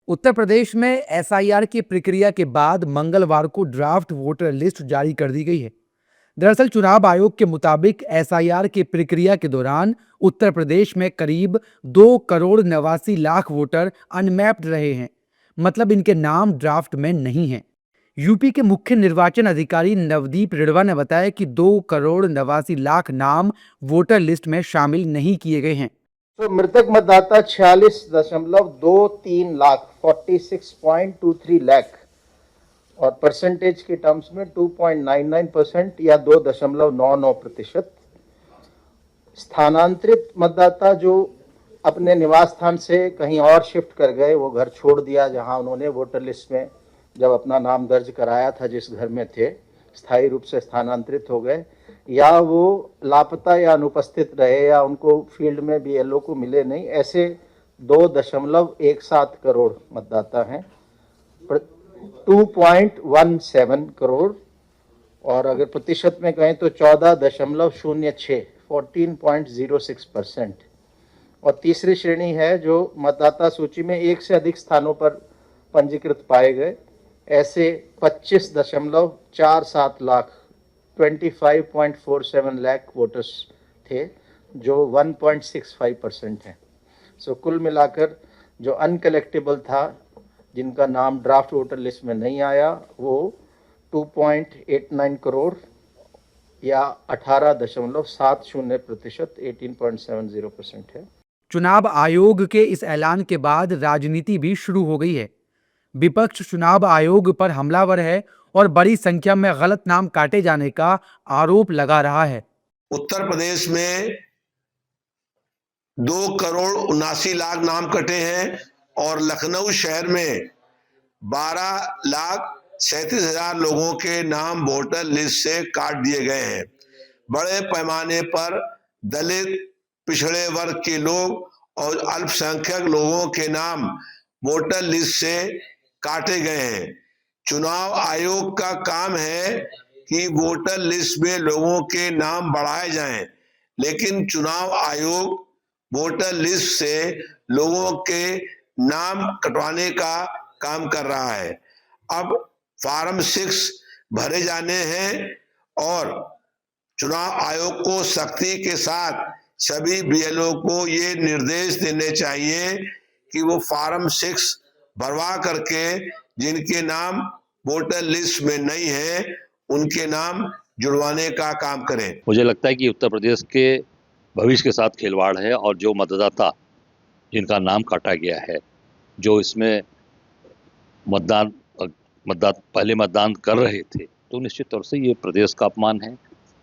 उत्तर प्रदेश में एसआईआर की प्रक्रिया के बाद मंगलवार को ड्राफ्ट वोटर लिस्ट जारी कर दी गई है। दरअसल चुनाव आयोग के मुताबिक एसआईआर की प्रक्रिया के दौरान उत्तर प्रदेश में करीब 2 करोड़ 89 लाख वोटर अनमैप्ड रहे हैं, मतलब इनके नाम ड्राफ्ट में नहीं हैं। यूपी के मुख्य निर्वाचन अधिकारी नवदीप रिढ़वा ने बताया कि 2 करोड़ 89 लाख नाम वोटर लिस्ट में शामिल नहीं किए गए हैं। तो मृतक मतदाता 46.23 लाख 46.23 लाख और परसेंटेज के टर्म्स में 2.99% या 2.99%। स्थानांतरित मतदाता जो अपने निवास स्थान से कहीं और शिफ्ट कर गए, वो घर छोड़ दिया जहां उन्होंने वोटर लिस्ट में जब अपना नाम दर्ज कराया था, जिस घर में थे, स्थायी रूप से स्थानांतरित हो गए, या वो लापता या अनुपस्थित रहे या उनको फील्ड में बीएलओ को मिले नहीं, ऐसे 2.17 करोड़ मतदाता हैं, 2.17 करोड़। और अगर प्रतिशत में कहें तो 14.06 और तीसरी श्रेणी है जो मतदाता सूची में एक से अधिक स्थानों पर पंजीकृत पाए गए, ऐसे 25.47 लाख 25.47 लाख वोटर्स थे, जो 1.65% है। सो कुल मिलाकर जो अनकलेक्टेबल था, जिनका नाम ड्राफ्ट वोटर लिस्ट में नहीं आया, वो 2.89 करोड़ या 18.70% 18.70% है। चुनाव आयोग के इस ऐलान के बाद राजनीति भी शुरू हो गई है। विपक्ष चुनाव आयोग पर हमलावर है और बड़ी संख्या में गलत नाम काटे जाने का आरोप लगा रहा है। उत्तर प्रदेश में 2 करोड़ 79 लाख नाम कटे हैं और लखनऊ शहर में 12,37,000 लोगों के नाम वोटर लिस्ट से काट दिए गए हैं। बड़े पैमाने पर दलित, पिछड़े वर्ग के लोग और अल्पसंख्यक लोगों के नाम वोटर लिस्ट से काटे गए हैं। चुनाव आयोग का काम है कि वोटर लिस्ट में लोगों के नाम बढ़ाए जाएं, लेकिन चुनाव आयोग वोटर लिस्ट से लोगों के नाम कटवाने का काम कर रहा है। अब फॉर्म 6 भरे जाने हैं और चुनाव आयोग को सख्ती के साथ सभी बीएलओ को ये निर्देश देने चाहिए कि वो फॉर्म 6 भरवा करके जिनके नाम वोटर लिस्ट में नहीं है उनके नाम जुड़वाने का काम करें। मुझे लगता है कि उत्तर प्रदेश के भविष्य के साथ खिलवाड़ है और जो मतदाता जिनका नाम काटा गया है, जो इसमें पहले मतदान कर रहे थे, तो निश्चित तौर से ये प्रदेश का अपमान है।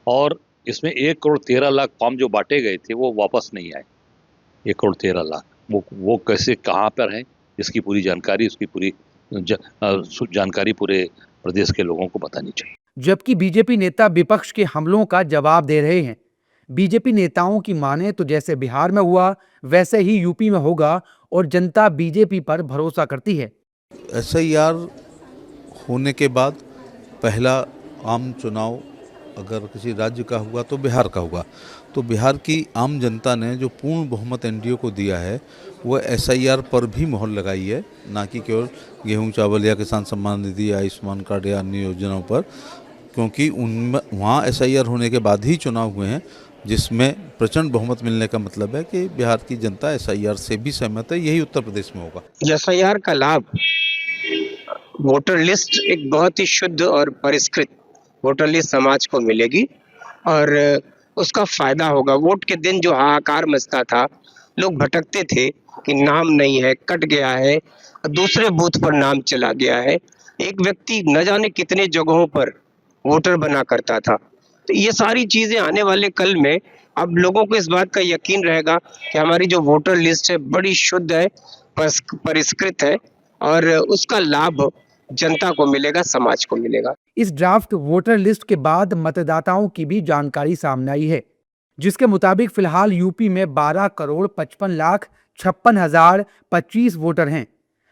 और इसमें 1 करोड़ 13 लाख फॉर्म जो बांटे गए थे वो वापस नहीं आए। 1 करोड़ 13 लाख वो कैसे कहाँ पर हैं, इसकी पूरी जानकारी, उसकी पूरी जानकारी पूरे प्रदेश के लोगों को बतानी चाहिए। जबकि बीजेपी नेता विपक्ष के हमलों का जवाब दे रहे हैं। बीजेपी नेताओं की माने तो जैसे बिहार में हुआ वैसे ही यूपी में होगा और जनता बीजेपी पर भरोसा करती है। एसआईआर होने के बाद पहला आम चुनाव अगर किसी राज्य का हुआ तो बिहार का हुआ, तो बिहार की आम जनता ने जो पूर्ण बहुमत एनडीए को दिया है वह एसआईआर पर भी मोहर लगाई है, ना कि केवल गेहूं चावल या किसान सम्मान निधि या आयुष्मान कार्ड या अन्य योजनाओं पर, क्योंकि उनमें वहाँ एसआईआर होने के बाद ही चुनाव हुए हैं, जिसमें प्रचंड बहुमत मिलने का मतलब है कि बिहार की जनता एसआईआर से भी सहमत है। यही उत्तर प्रदेश में होगा। एसआईआर का लाभ वोटर लिस्ट एक बहुत ही शुद्ध और परिष्कृत वोटर लिस्ट समाज को मिलेगी और उसका फायदा होगा। वोट के दिन जो हाहाकार मचता था, लोग भटकते थे कि नाम नहीं है, कट गया है, दूसरे बूथ पर नाम चला गया है, एक व्यक्ति न जाने कितने जगहों पर वोटर बना करता था। तो ये सारी चीजें आने वाले कल में अब लोगों को इस बात का यकीन रहेगा कि हमारी जो वोटर लिस्ट है बड़ी शुद्ध है, परिष्कृत है और उसका लाभ जनता को मिलेगा, समाज को मिलेगा। इस ड्राफ्ट वोटर लिस्ट के बाद मतदाताओं की भी जानकारी सामने आई है, जिसके मुताबिक फिलहाल यूपी में 12 करोड़ 55 लाख 56,025 वोटर हैं।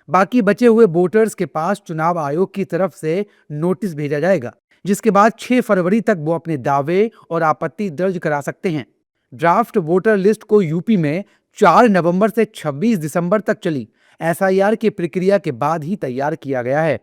बाकी बचे हुए वोटर्स के पास चुनाव आयोग की तरफ से नोटिस भेजा जाएगा, जिसके बाद 6 फरवरी तक वो अपने दावे और आपत्ति दर्ज करा सकते हैं। ड्राफ्ट वोटर लिस्ट को यूपी में 4 नवंबर से 26 दिसंबर तक चली एसआईआर की प्रक्रिया के बाद ही तैयार किया गया है।